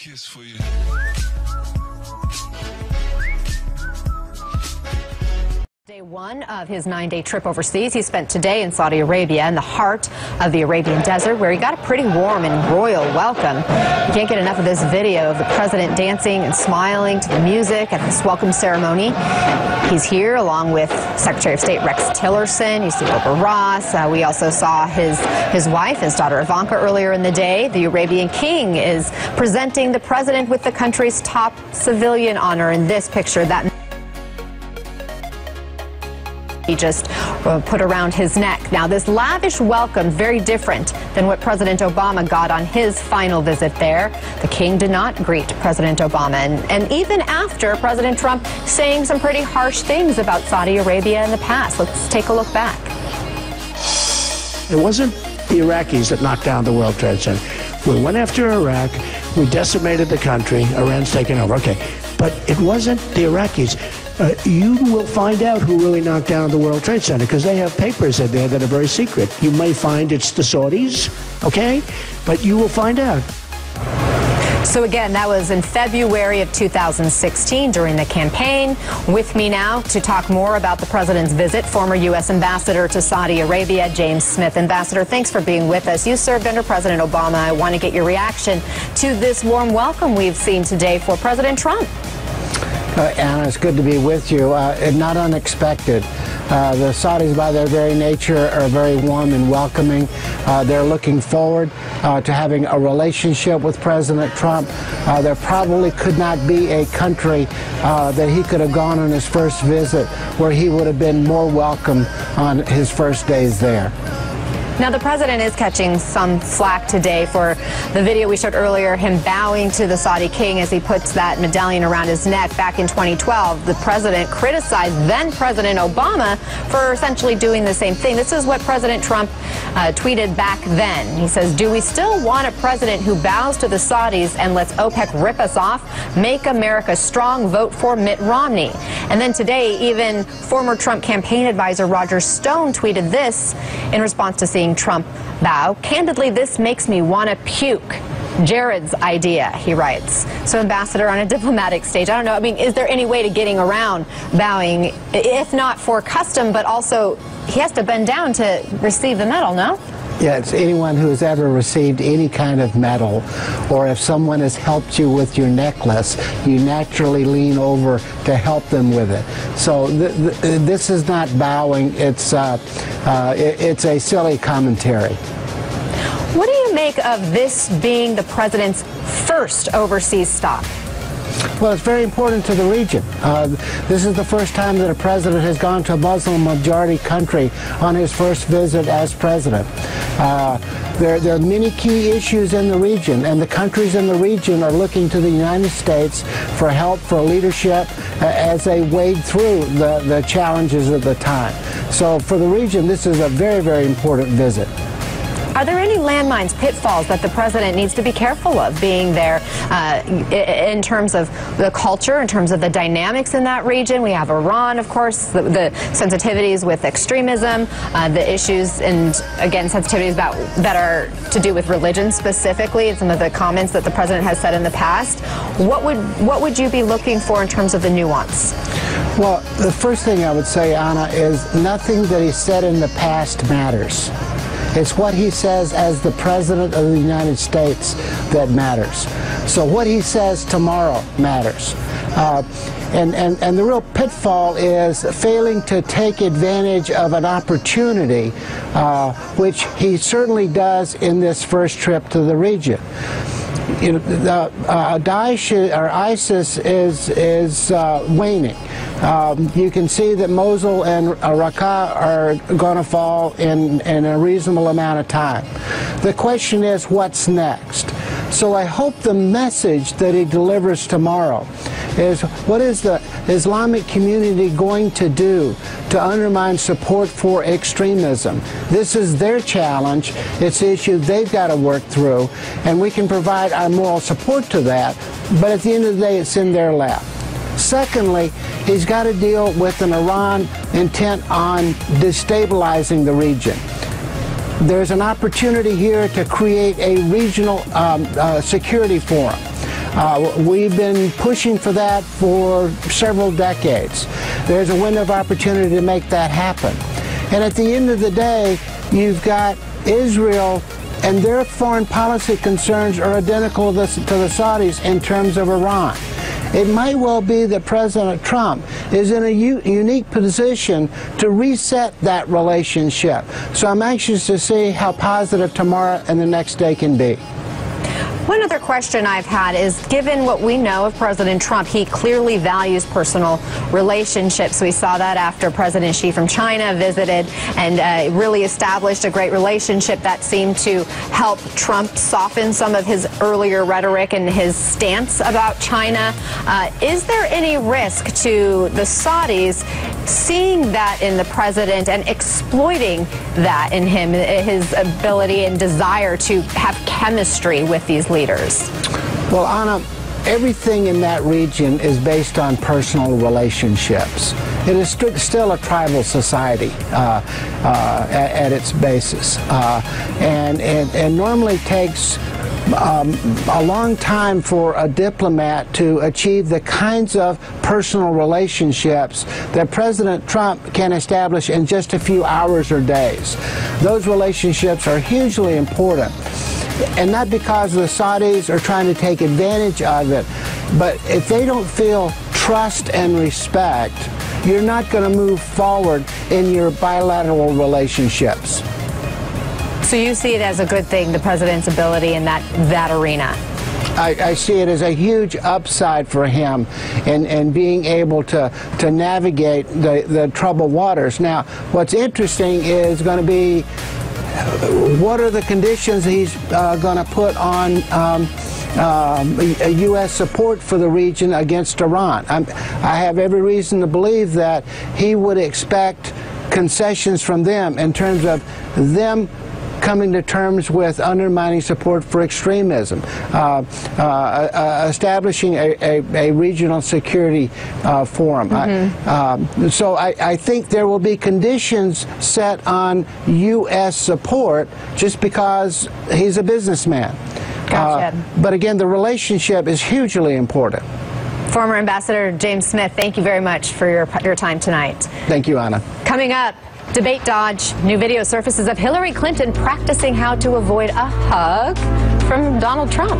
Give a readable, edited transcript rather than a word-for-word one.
kiss for you. Day one of his 9-day trip overseas. He spent today in Saudi Arabia, in the heart of the Arabian desert, where he got a pretty warm and royal welcome. You can't get enough of this video of the president dancing and smiling to the music at this welcome ceremony. He's here along with Secretary of State Rex Tillerson. You see Wilbur Ross. We also saw his wife, his daughter Ivanka, earlier in the day. The Arabian king is presenting the president with the country's top civilian honor in this picture. That he just put around his neck. Now, this lavish welcome, very different than what President Obama got on his final visit there. The king did not greet President Obama, and even after President Trump saying some pretty harsh things about Saudi Arabia in the past. Let's take a look back. It wasn't the Iraqis that knocked down the World Trade Center. We went after Iraq. We decimated the country. Iran's taken over. Okay. But it wasn't the Iraqis. You will find out who really knocked down the World Trade Center, because they have papers in there that are very secret. You may find it's the Saudis, okay? But you will find out. So again, that was in February of 2016 during the campaign. With me now to talk more about the president's visit, former U.S. Ambassador to Saudi Arabia, James Smith. Ambassador, thanks for being with us. You served under President Obama. I want to get your reaction to this warm welcome we've seen today for President Trump. Anna, it's good to be with you. Not unexpected. The Saudis, by their very nature, are very warm and welcoming. They're looking forward to having a relationship with President Trump. There probably could not be a country that he could have gone on his first visit where he would have been more welcome on his first days there. Now, the president is catching some flack today for the video we showed earlier, him bowing to the Saudi king as he puts that medallion around his neck. Back in 2012, the president criticized then-President Obama for essentially doing the same thing. This is what President Trump tweeted back then. He says, "Do we still want a president who bows to the Saudis and lets OPEC rip us off? Make America strong, vote for Mitt Romney." And then today, even former Trump campaign advisor Roger Stone tweeted this in response to seeing Trump bow. "Candidly, this makes me want to puke. Jared's idea," he writes. So, Ambassador, on a diplomatic stage, I don't know, I mean, is there any way to getting around bowing, if not for custom, but also he has to bend down to receive the medal, no? Yeah, it's anyone who has ever received any kind of medal, or if someone has helped you with your necklace, you naturally lean over to help them with it. So this is not bowing, it's a silly commentary. What do you make of this being the president's first overseas stop? Well, it's very important to the region. This is the first time that a president has gone to a Muslim-majority country on his first visit as president. There are many key issues in the region, and the countries in the region are looking to the United States for help, for leadership, as they wade through the challenges of the time. So for the region, this is a very, very important visit. Are there any landmines, pitfalls that the president needs to be careful of being there in terms of the culture, in terms of the dynamics in that region? We have Iran, of course, the sensitivities with extremism, the issues and, again, sensitivities that are to do with religion specifically, and some of the comments that the president has said in the past. What would you be looking for in terms of the nuance? Well, the first thing I would say, Anna, is nothing that he said in the past matters. It's what he says as the President of the United States that matters. So what he says tomorrow matters. And the real pitfall is failing to take advantage of an opportunity, which he certainly does in this first trip to the region. You know, Daesh or ISIS is waning. You can see that Mosul and Raqqa are going to fall in a reasonable amount of time. The question is, what's next? So I hope the message that he delivers tomorrow is, what is the Islamic community going to do to undermine support for extremism? This is their challenge. It's the issue they've got to work through, and we can provide our moral support to that, but at the end of the day, it's in their lap. Secondly, he's got to deal with an Iran intent on destabilizing the region. There's an opportunity here to create a regional security forum. We've been pushing for that for several decades. There's a window of opportunity to make that happen. And at the end of the day, you've got Israel, and their foreign policy concerns are identical to the Saudis in terms of Iran. It might well be that President Trump is in a unique position to reset that relationship. So I'm anxious to see how positive tomorrow and the next day can be. One other question I've had is, given what we know of President Trump, he clearly values personal relationships. We saw that after President Xi from China visited and really established a great relationship that seemed to help Trump soften some of his earlier rhetoric and his stance about China. Is there any risk to the Saudis seeing that in the president and exploiting that in him, his ability and desire to have chemistry with these leaders? Well, Anna, everything in that region is based on personal relationships. It is still a tribal society at its basis, and normally takes a long time for a diplomat to achieve the kinds of personal relationships that President Trump can establish in just a few hours or days. Those relationships are hugely important. And not because the Saudis are trying to take advantage of it, but if they don't feel trust and respect, you're not going to move forward in your bilateral relationships. So you see it as a good thing, the president's ability in that arena? I see it as a huge upside for him in being able to navigate the troubled waters. Now, what's interesting is going to be what are the conditions he's going to put on U.S. support for the region against Iran. I have every reason to believe that he would expect concessions from them in terms of them coming to terms with undermining support for extremism, establishing a regional security forum. So I think there will be conditions set on U.S. support just because he's a businessman. Gotcha. But again, the relationship is hugely important. Former Ambassador James Smith, thank you very much for your time tonight. Thank you, Anna. Coming up, debate dodge. New video surfaces of Hillary Clinton practicing how to avoid a hug from Donald Trump.